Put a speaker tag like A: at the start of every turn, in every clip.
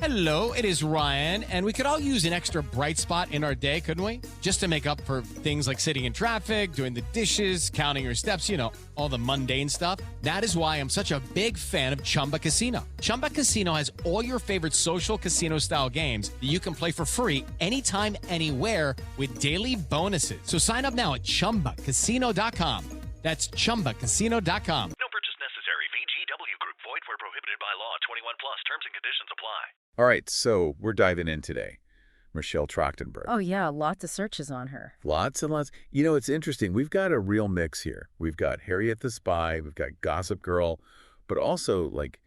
A: Hello, it is Ryan, and we could all use an extra bright spot in our day, couldn't we? Just to make up for things like sitting in traffic, doing the dishes, counting your steps, all the mundane stuff. That is why I'm such a big fan of Chumba Casino. Chumba Casino has all your favorite social casino-style games that you can play for free anytime, anywhere with daily bonuses. So sign up now at ChumbaCasino.com. That's ChumbaCasino.com.
B: No purchase necessary. VGW Group. Void where prohibited by law. 21 plus. Terms and conditions apply.
C: All right, so we're diving in today. Michelle Trachtenberg.
D: Oh, yeah, lots of searches on her.
C: Lots and lots. It's interesting. We've got a real mix here. We've got Harriet the Spy, we've got Gossip Girl, but also like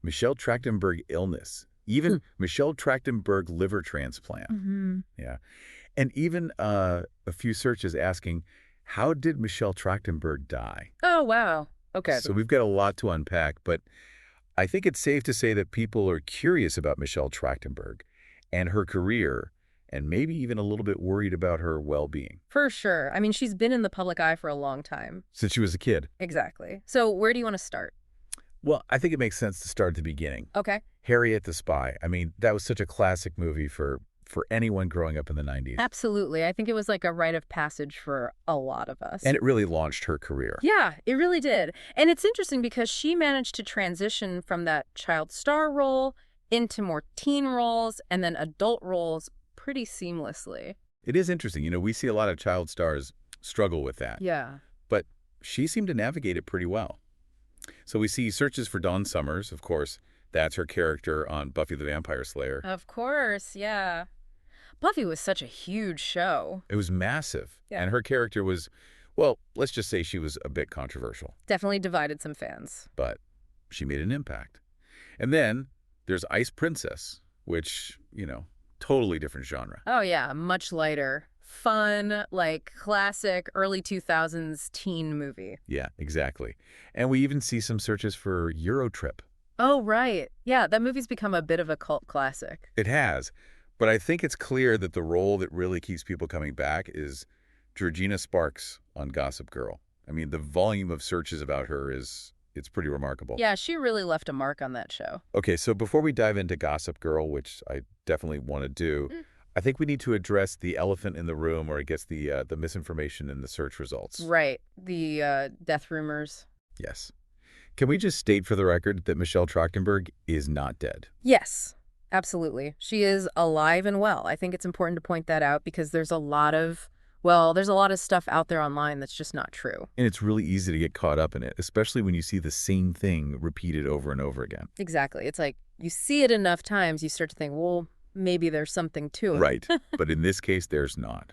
C: Michelle Trachtenberg illness, even Michelle Trachtenberg liver transplant. Yeah. And even a few searches asking, how did Michelle Trachtenberg die?
D: Oh, wow. Okay.
C: So we've got a lot to unpack, but I think it's safe to say that people are curious about Michelle Trachtenberg and her career, and maybe even a little bit worried about her well-being.
D: For sure. I mean, she's been in the public eye for a long time.
C: Since she was a kid.
D: Exactly. So where do you want to start?
C: Well, I think it makes sense to start at the beginning.
D: Okay.
C: Harriet the Spy. I mean, that was such a classic movie for anyone growing up in the 90s.
D: Absolutely. I think it was like a rite of passage for a lot of us.
C: And it really launched her career.
D: Yeah, it really did. And it's interesting because she managed to transition from that child star role into more teen roles and then adult roles pretty seamlessly.
C: It is interesting. We see a lot of child stars struggle with that.
D: Yeah.
C: But she seemed to navigate it pretty well. So we see searches for Dawn Summers, of course. That's her character on Buffy the Vampire Slayer.
D: Of course, yeah. Buffy was such a huge show.
C: It was massive.
D: Yeah.
C: And her character was, well, let's just say she was a bit controversial.
D: Definitely divided some fans.
C: But she made an impact. And then there's Ice Princess, which, totally different genre.
D: Oh, yeah, much lighter. Fun, like classic early 2000s teen movie.
C: Yeah, exactly. And we even see some searches for Eurotrip.
D: Oh, right. Yeah, that movie's become a bit of a cult classic.
C: It has. But I think it's clear that the role that really keeps people coming back is Georgina Sparks on Gossip Girl. I mean, the volume of searches about her it's pretty remarkable.
D: Yeah, she really left a mark on that show.
C: Okay, so before we dive into Gossip Girl, which I definitely want to do, I think we need to address the elephant in the room, or I guess the misinformation in the search results.
D: Right, the death rumors.
C: Yes. Can we just state for the record that Michelle Trachtenberg is not dead?
D: Yes. Absolutely. She is alive and well. I think it's important to point that out because there's a lot of stuff out there online that's just not true.
C: And it's really easy to get caught up in it, especially when you see the same thing repeated over and over again.
D: Exactly. It's like you see it enough times, you start to think, well, maybe there's something to it.
C: Right. But in this case, there's not.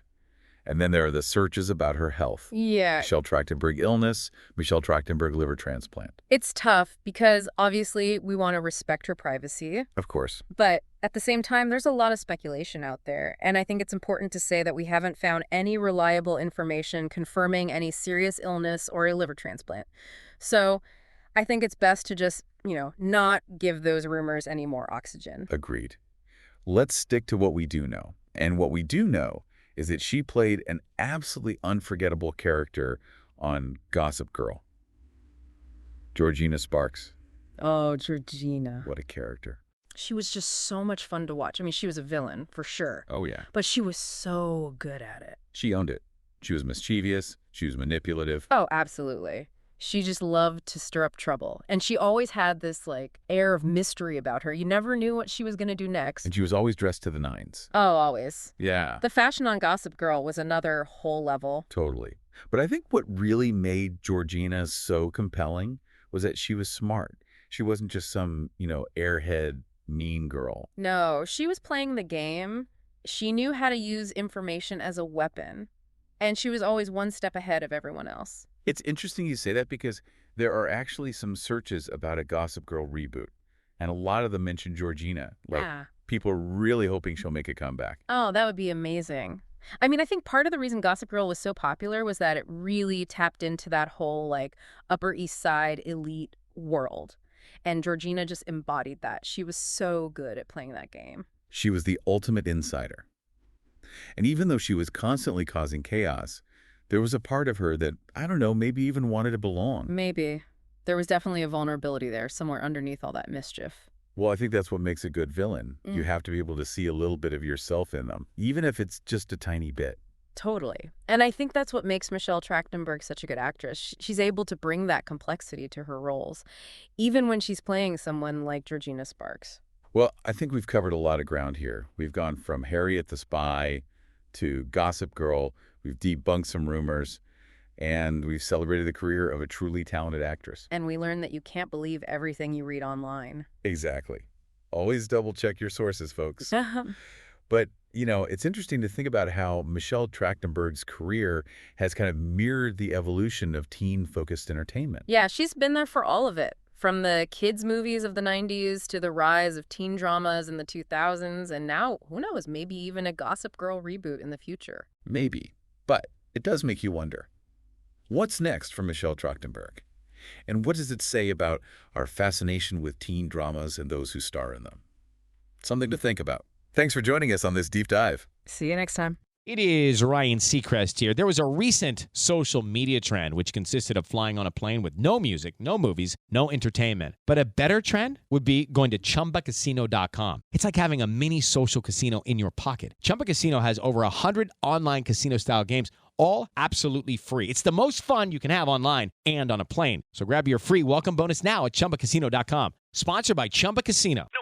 C: And then there are the searches about her health.
D: Yeah.
C: Michelle Trachtenberg illness, Michelle Trachtenberg liver transplant.
D: It's tough because obviously we want to respect her privacy.
C: Of course.
D: But at the same time, there's a lot of speculation out there. And I think it's important to say that we haven't found any reliable information confirming any serious illness or a liver transplant. So I think it's best to just, not give those rumors any more oxygen.
C: Agreed. Let's stick to what we do know. And what we do know is that she played an absolutely unforgettable character on Gossip Girl. Georgina Sparks.
D: Oh, Georgina.
C: What a character.
D: She was just so much fun to watch. I mean, she was a villain, for sure.
C: Oh, yeah.
D: But she was so good at it.
C: She owned it. She was mischievous. She was manipulative.
D: Oh, absolutely. She just loved to stir up trouble. And she always had this, air of mystery about her. You never knew what she was going to do next.
C: And she was always dressed to the nines.
D: Oh, always.
C: Yeah.
D: The fashion on Gossip Girl was another whole level.
C: Totally. But I think what really made Georgina so compelling was that she was smart. She wasn't just some, airhead, mean girl.
D: No, she was playing the game. She knew how to use information as a weapon. And she was always one step ahead of everyone else.
C: It's interesting you say that because there are actually some searches about a Gossip Girl reboot. And a lot of them mention Georgina.
D: Yeah.
C: People are really hoping she'll make a comeback.
D: Oh, that would be amazing. I mean, I think part of the reason Gossip Girl was so popular was that it really tapped into that whole, Upper East Side elite world. And Georgina just embodied that. She was so good at playing that game.
C: She was the ultimate insider. And even though she was constantly causing chaos, there was a part of her that, I don't know, maybe even wanted to belong.
D: Maybe. There was definitely a vulnerability there somewhere underneath all that mischief.
C: Well, I think that's what makes a good villain. You
D: Mm.
C: have to be able to see a little bit of yourself in them, even if it's just a tiny bit.
D: Totally. And I think that's what makes Michelle Trachtenberg such a good actress. She's able to bring that complexity to her roles, even when she's playing someone like Georgina Sparks.
C: Well, I think we've covered a lot of ground here. We've gone from Harriet the Spy to Gossip Girl. We've debunked some rumors, and we've celebrated the career of a truly talented actress.
D: And we learn that you can't believe everything you read online.
C: Exactly. Always double check your sources, folks. But, it's interesting to think about how Michelle Trachtenberg's career has kind of mirrored the evolution of teen-focused entertainment.
D: Yeah, she's been there for all of it. From the kids' movies of the 90s to the rise of teen dramas in the 2000s, and now, who knows, maybe even a Gossip Girl reboot in the future.
C: Maybe. But it does make you wonder, what's next for Michelle Trachtenberg? And what does it say about our fascination with teen dramas and those who star in them? Something to think about. Thanks for joining us on this deep dive.
D: See you next time.
A: It is Ryan Seacrest here. There was a recent social media trend which consisted of flying on a plane with no music, no movies, no entertainment. But a better trend would be going to ChumbaCasino.com. It's like having a mini social casino in your pocket. Chumba Casino has over 100 online casino-style games, all absolutely free. It's the most fun you can have online and on a plane. So grab your free welcome bonus now at ChumbaCasino.com. Sponsored by Chumba Casino.
B: No